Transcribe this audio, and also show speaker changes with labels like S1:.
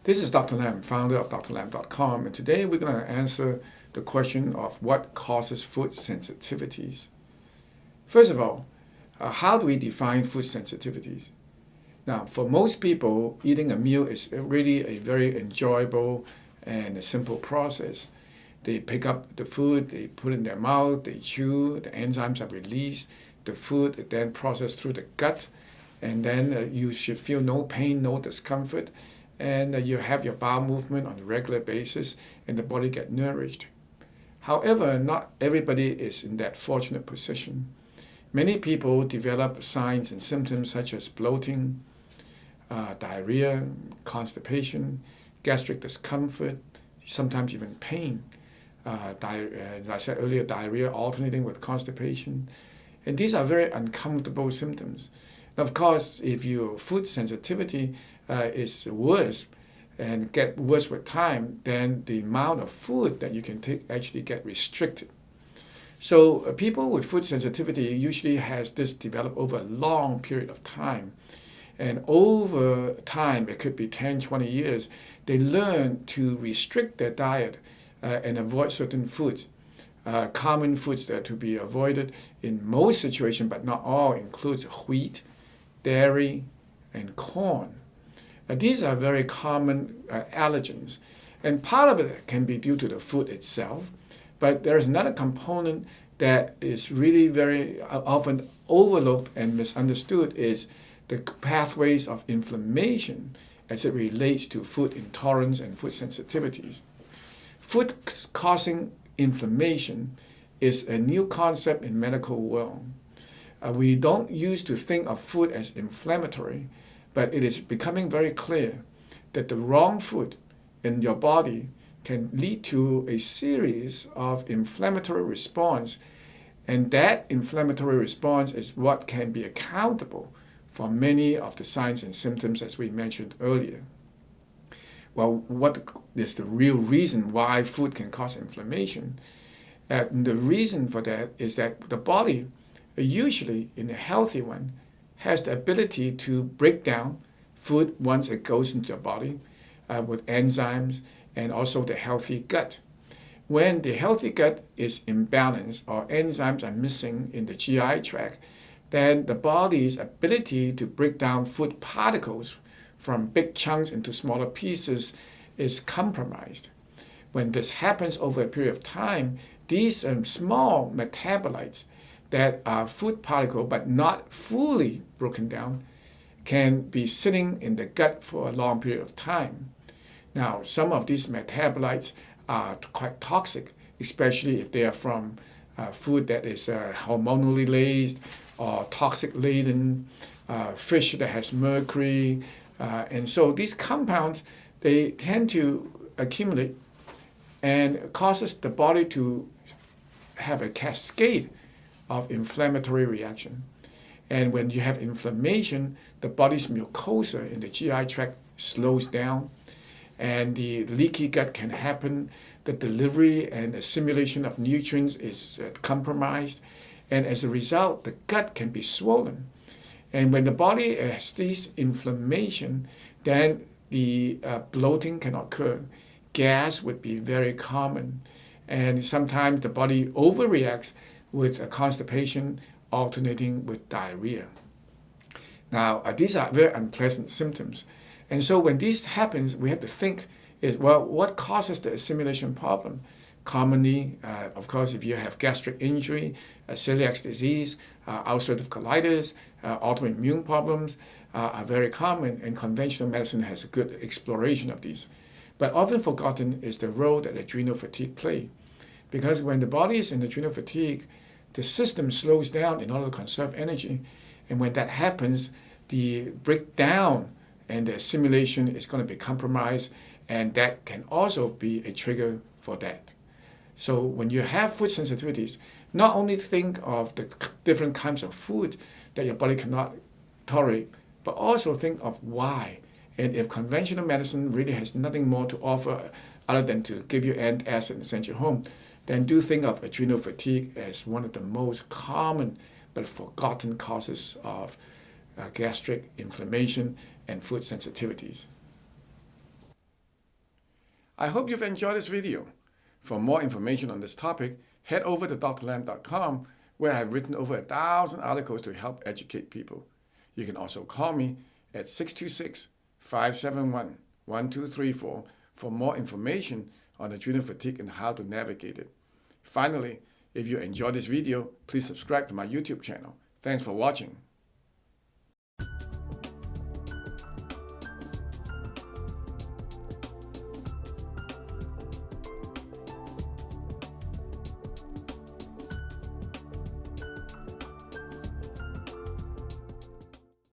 S1: This is Dr. Lam, founder of drlam.com, and today we're going to answer the question of what causes food sensitivities. First of all, how do we define food sensitivities? Now, for most people, eating a meal is really a very enjoyable and a simple process. They pick up the food, they put it in their mouth, they chew, the enzymes are released, the food is then processed through the gut, and then you should feel no pain, no discomfort, and you have your bowel movement on a regular basis, and the body gets nourished. However, not everybody is in that fortunate position. Many people develop signs and symptoms such as bloating, diarrhea, constipation, gastric discomfort, sometimes even pain. As I said earlier, diarrhea alternating with constipation. And these are very uncomfortable symptoms. Now, of course, if your food sensitivity is worse and get worse with time, then the amount of food that you can take actually get restricted. So people with food sensitivity usually has this developed over a long period of time. And over time, it could be 10, 20 years, they learn to restrict their diet and avoid certain foods. Common foods that are to be avoided in most situations, but not all, includes wheat, dairy, and corn. These are very common allergens. And part of it can be due to the food itself, but there's another component that is really very often overlooked and misunderstood is the pathways of inflammation as it relates to food intolerance and food sensitivities. Food causing inflammation is a new concept in medical world. We don't used to think of food as inflammatory, but it is becoming very clear that the wrong food in your body can lead to a series of inflammatory response, and that inflammatory response is what can be accountable for many of the signs and symptoms as we mentioned earlier. Well, what is the real reason why food can cause inflammation? The reason for that is that the body, usually in a healthy one, has the ability to break down food once it goes into your body with enzymes and also the healthy gut. When the healthy gut is imbalanced or enzymes are missing in the GI tract, then the body's ability to break down food particles from big chunks into smaller pieces is compromised. When this happens over a period of time, these small metabolites that are food particles but not fully broken down can be sitting in the gut for a long period of time. Now, some of these metabolites are quite toxic, especially if they are from food that is hormonally laced or toxic laden, fish that has mercury. And so these compounds, they tend to accumulate and causes the body to have a cascade of inflammatory reaction. And when you have inflammation, the body's mucosa in the GI tract slows down, and the leaky gut can happen. The delivery and assimilation of nutrients is compromised, and as a result, the gut can be swollen. And when the body has this inflammation, then the bloating can occur. Gas would be very common, and sometimes the body overreacts with constipation alternating with diarrhea. Now, these are very unpleasant symptoms. And so when this happens, we have to think is, well, what causes the assimilation problem? Commonly, of course, if you have gastric injury, celiac disease, ulcerative colitis, autoimmune problems are very common, and conventional medicine has a good exploration of these. But often forgotten is the role that adrenal fatigue plays. Because when the body is in adrenal fatigue, the system slows down in order to conserve energy. And when that happens, the breakdown and the assimilation is going to be compromised, and that can also be a trigger for that. So when you have food sensitivities, not only think of the different kinds of food that your body cannot tolerate, but also think of why. And if conventional medicine really has nothing more to offer other than to give you antacid and send you home, then do think of adrenal fatigue as one of the most common but forgotten causes of gastric inflammation and food sensitivities. I hope you've enjoyed this video. For more information on this topic, head over to drlamb.com, where I have written over 1,000 articles to help educate people. You can also call me at 626-571-1234 for more information on adrenal fatigue and how to navigate it. Finally, if you enjoyed this video, please subscribe to my YouTube channel. Thanks for watching.